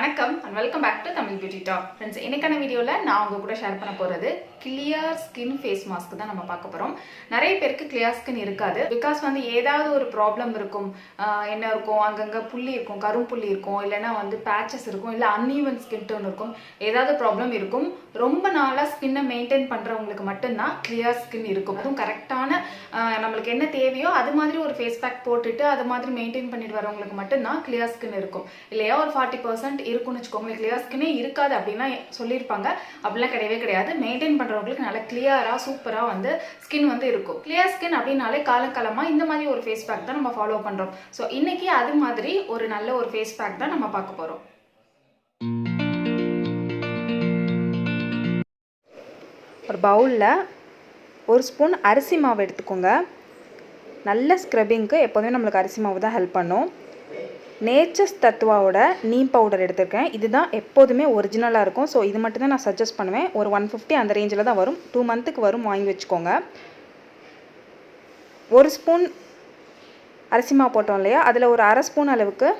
வணக்கம் and welcome back to Tamil Beauty Talk. Friends, இன்னைக்கான வீடியோல நான் உங்க கூட ஷேர் பண்ண போறது clear skin face mask தான் நம்ம பார்க்க போறோம். நிறைய பேருக்கு clear skin இருக்காது. because வந்து ஏதாவது ஒரு ப்ராப்ளம் இருக்கும். என்ன இருக்கும், அங்கங்க புள்ளி இருக்கும், கரும்புள்ளி இருக்கும், இல்லனா வந்து patches இருக்கும், இல்ல uneven skin tone இருக்கும். ஏதாவது ப்ராப்ளம் இருக்கும். ரொம்ப நாளா ஸ்கின்னை மெயின்டைன் பண்றவங்களுக்கு மட்டும் தான் clear skin இருக்கும். அதுவும் கரெக்ட்டான நமக்கு என்ன தேவையோ அது மாதிரி ஒரு ஃபேஸ் பேக் போட்டுட்டு அது மாதிரி மெயின்டைன் பண்ணிட்டு வரவங்களுக்கு மட்டும் தான் clear skin இருக்கும். இல்லையா ஒரு 40% இருக்குன்னு வச்சுக்கோங்க. கிளியர் ஸ்கின்னே இருக்காது அப்படின்னா சொல்லியிருப்பாங்க. அப்படிலாம் கிடையவே கிடையாது. மெயின்டைன் பண்றவங்களுக்கு நல்ல கிளியரா சூப்பரா வந்து ஸ்கின் வந்து இருக்கும். கிளியர் ஸ்கின் அப்படின்னாலே காலகாலமா இந்த மாதிரி ஒரு ஃபேஸ் பேக் தான் நம்ம ஃபாலோ பண்றோம். ஸோ இன்னைக்கு அது மாதிரி ஒரு நல்ல ஒரு ஃபேஸ் பேக் தான் நம்ம பார்க்க போறோம். ஒரு பவுலில் ஒரு ஸ்பூன் அரிசி மாவு எடுத்துக்கோங்க. நல்ல ஸ்க்ரப்பிங்க்கு எப்போதுமே நம்மளுக்கு அரிசி மாவு தான் ஹெல்ப் பண்ணும். நேச்சர்ஸ் தத்துவாவோட நீம் பவுடர் எடுத்திருக்கேன். இதுதான் எப்போதுமே ஒரிஜினலாக இருக்கும். ஸோ இது மட்டும் தான் நான் சஜஸ்ட் பண்ணுவேன். ஒரு 150 அந்த ரேஞ்சில் தான் வரும். 2 மந்த்துக்கு வரும், வாங்கி வச்சுக்கோங்க. ஒரு ஸ்பூன் அரிசி மாவு போட்டோம் இல்லையா, அதில் ஒரு அரை ஸ்பூன் அளவுக்கு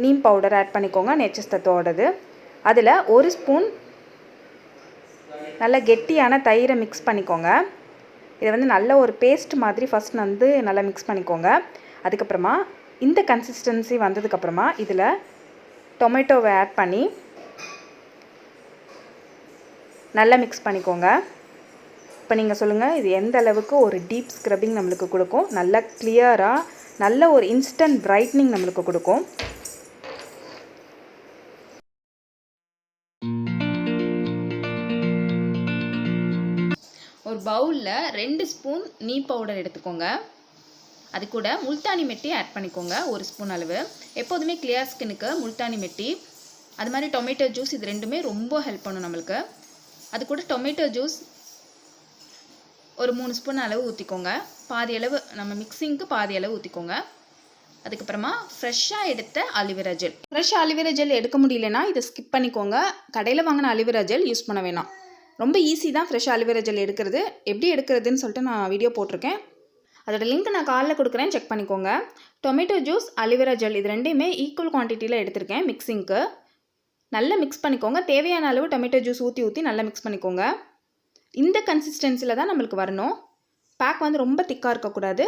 நீம் பவுடர் ஆட் பண்ணிக்கோங்க, நேச்சர்ஸ் தத்துவாவோடது. அதில் ஒரு ஸ்பூன் நல்ல கெட்டியான தயிரை மிக்ஸ் பண்ணிக்கோங்க. இதை வந்து நல்ல ஒரு பேஸ்ட் மாதிரி ஃபஸ்ட் வந்து நல்லா மிக்ஸ் பண்ணிக்கோங்க. அதுக்கப்புறமா இந்த கன்சிஸ்டன்சி வந்ததுக்கப்புறமா இதில் டொமேட்டோவை ஆட் பண்ணி நல்லா மிக்ஸ் பண்ணிக்கோங்க. இப்போ நீங்கள் சொல்லுங்கள், இது எந்த அளவுக்கு ஒரு டீப் ஸ்க்ரப்பிங் நம்மளுக்கு கொடுக்கும், நல்ல கிளியராக நல்ல ஒரு இன்ஸ்டன்ட் பிரைட்னிங் நம்மளுக்கு கொடுக்கும். ஒரு பவுலில் 2 ஸ்பூன் நீம் பவுடர் எடுத்துக்கோங்க. அது கூட முல்தானி மெட்டி ஆட் பண்ணிக்கோங்க, ஒரு ஸ்பூன் அளவு. எப்போதுமே கிளியர் ஸ்கின்னுக்கு முல்தானி மெட்டி அது மாதிரி டொமேட்டோ ஜூஸ் இது ரெண்டுமே ரொம்ப ஹெல்ப் பண்ணும் நம்மளுக்கு. அது கூட டொமேட்டோ ஜூஸ் ஒரு 3 ஸ்பூன் அளவு ஊற்றிக்கோங்க. பாதி அளவு நம்ம மிக்சிங்க்கு பாதி அளவு ஊற்றிக்கோங்க. அதுக்கப்புறமா ஃப்ரெஷ்ஷாக எடுத்த அலிவேரா ஜெல். ஃப்ரெஷ் அலிவேரா ஜெல் எடுக்க முடியலன்னா இதை ஸ்கிப் பண்ணிக்கோங்க. கடையில் வாங்கின அலிவேரா ஜெல் யூஸ் பண்ண வேணாம். ரொம்ப ஈஸி தான் ஃப்ரெஷ் அலிவேரா ஜெல் எடுக்கிறது. எப்படி எடுக்கிறதுன்னு சொல்லிட்டு நான் வீடியோ போட்டிருக்கேன். அதோட லிங்க் நான் காலில் கொடுக்குறேன், செக் பண்ணிக்கோங்க. டொமேட்டோ ஜூஸ் அலிவேரா ஜெல் இது ரெண்டையுமே ஈக்குவல் குவான்டிட்டியில் எடுத்திருக்கேன் மிக்சிங்க்கு. நல்லா மிக்ஸ் பண்ணிக்கோங்க. தேவையான அளவு டொமேட்டோ ஜூஸ் ஊற்றி நல்லா மிக்ஸ் பண்ணிக்கோங்க. இந்த கன்சிஸ்டன்சியில் தான் நம்மளுக்கு வரணும். பேக் வந்து ரொம்ப திக்காக இருக்கக்கூடாது,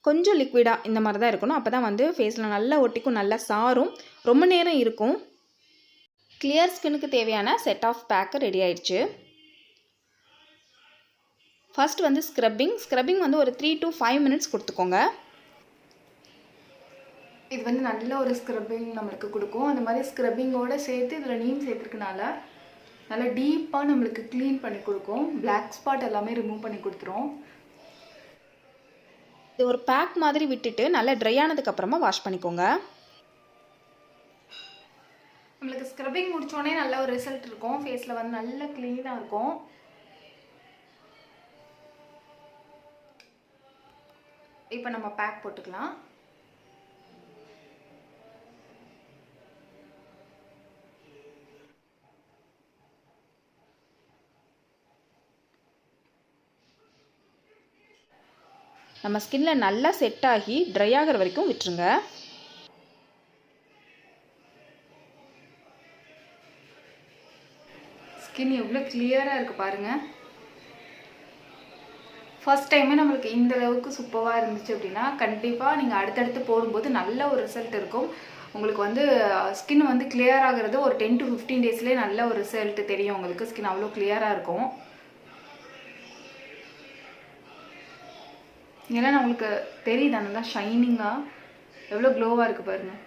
கொஞ்சம் லிக்விடாக இந்த மாதிரி தான் இருக்கணும். அப்போ தான் வந்து ஃபேஸில் நல்லா ஒட்டிக்கும், நல்லா சாரும், ரொம்ப நேரம் இருக்கும். கிளியர் ஸ்கின்னுக்கு தேவையான செட் ஆஃப் பேக்கு ரெடி ஆயிடுச்சு. ஃபர்ஸ்ட் வந்து ஸ்க்ரப்பிங் வந்து ஒரு 3 to 5 மினிட்ஸ் கொடுத்துக்கோங்க. இது வந்து நல்ல ஒரு ஸ்க்ரப்பிங் நம்மளுக்கு கொடுக்கும். அந்த மாதிரி ஸ்க்ரப்பிங்கோடு சேர்த்து இதில் நீம் சேர்த்துருக்கனால நல்லா டீப்பாக நம்மளுக்கு க்ளீன் பண்ணி கொடுக்கும். பிளாக் ஸ்பாட் எல்லாமே ரிமூவ் பண்ணி கொடுத்துரும். இது ஒரு பேக் மாதிரி விட்டுட்டு நல்லா ட்ரை ஆனதுக்கப்புறமா வாஷ் பண்ணிக்கோங்க. நம்மளுக்கு ஸ்க்ரப்பிங் முடித்தோடனே நல்ல ஒரு ரிசல்ட் இருக்கும். ஃபேஸில் வந்து நல்லா க்ளீனாக இருக்கும். இப்போ நம்ம பேக் போட்டுக்கலாம். நம்ம ஸ்கின்ல நல்லா செட் ஆகி ட்ரை ஆகிற வரைக்கும் விட்டுருங்க. ஸ்கின் எவ்வளோ கிளியராக இருக்குது பாருங்கள். ஃபர்ஸ்ட் டைமே நம்மளுக்கு இந்த அளவுக்கு சூப்பராக இருந்துச்சு அப்படின்னா கண்டிப்பாக நீங்கள் அடுத்தடுத்து போடும்போது நல்ல ஒரு ரிசல்ட் இருக்கும். உங்களுக்கு வந்து ஸ்கின் வந்து கிளியர் ஆகிறது ஒரு 10 to 15 டேஸ்லேயே நல்ல ஒரு ரிசல்ட் தெரியும். உங்களுக்கு ஸ்கின் அவ்வளோ கிளியராக இருக்கும். இதெல்லாம் நம்மளுக்கு தெரியுது, நல்லா ஷைனிங்காக எவ்வளோ க்ளோவாக இருக்குது பாருங்கள்.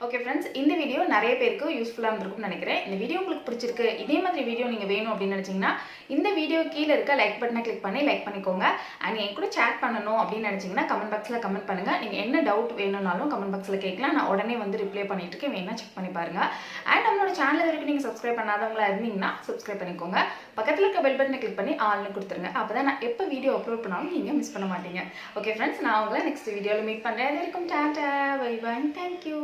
ஓகே ஃப்ரெண்ட்ஸ், இந்த வீடியோ நிறைய பேருக்கு யூஸ்ஃபுல்லாக இருந்திருக்கும்னு நினைக்கிறேன். இந்த வீடியோ உங்களுக்கு பிடிச்சிருக்கு, இதே மாதிரி வீடியோ நீங்கள் வேணும் அப்படின்னு நினச்சிங்கன்னா இந்த வீடியோ கீழே இருக்க லைக் பட்டனை கிளிக் பண்ணி லைக் பண்ணிக்கோங்க. அண்ட் என் கூட சேட் பண்ணணும் அப்படின்னு நினச்சிங்கன்னா கமெண்ட் பாக்ஸில் கமெண்ட் பண்ணுங்கள். நீங்கள் என்ன டவுட் வேணும்னாலும் கமெண்ட் பாக்ஸில் கேட்கலாம். நான் உடனே வந்து ரிப்ளை பண்ணிட்டு இருக்கேன், வேணா செக் பண்ணி பாருங்கள். அண்ட் நம்மளோட சேனல் வரைக்கும் நீங்கள் சப்ஸ்கிரைப் பண்ணாதவங்களா இருந்தீங்கன்னா சப்ஸ்கிரைப் பண்ணிக்கோங்க. பக்கத்தில் இருக்க பெல் பட்டனை கிளிக் பண்ணி ஆல்னு கொடுத்துருங்க. அப்போ தான் நான் எப்போ வீடியோ அப்லோட் பண்ணாலும் நீங்கள் மிஸ் பண்ண மாட்டீங்க. ஓகே ஃப்ரெண்ட்ஸ், நான் உங்களை நெக்ஸ்ட் வீடியோவில் மீட் பண்ணுறேன். அது வரைக்கும் டாடா, பை பை, தேங்க்யூ.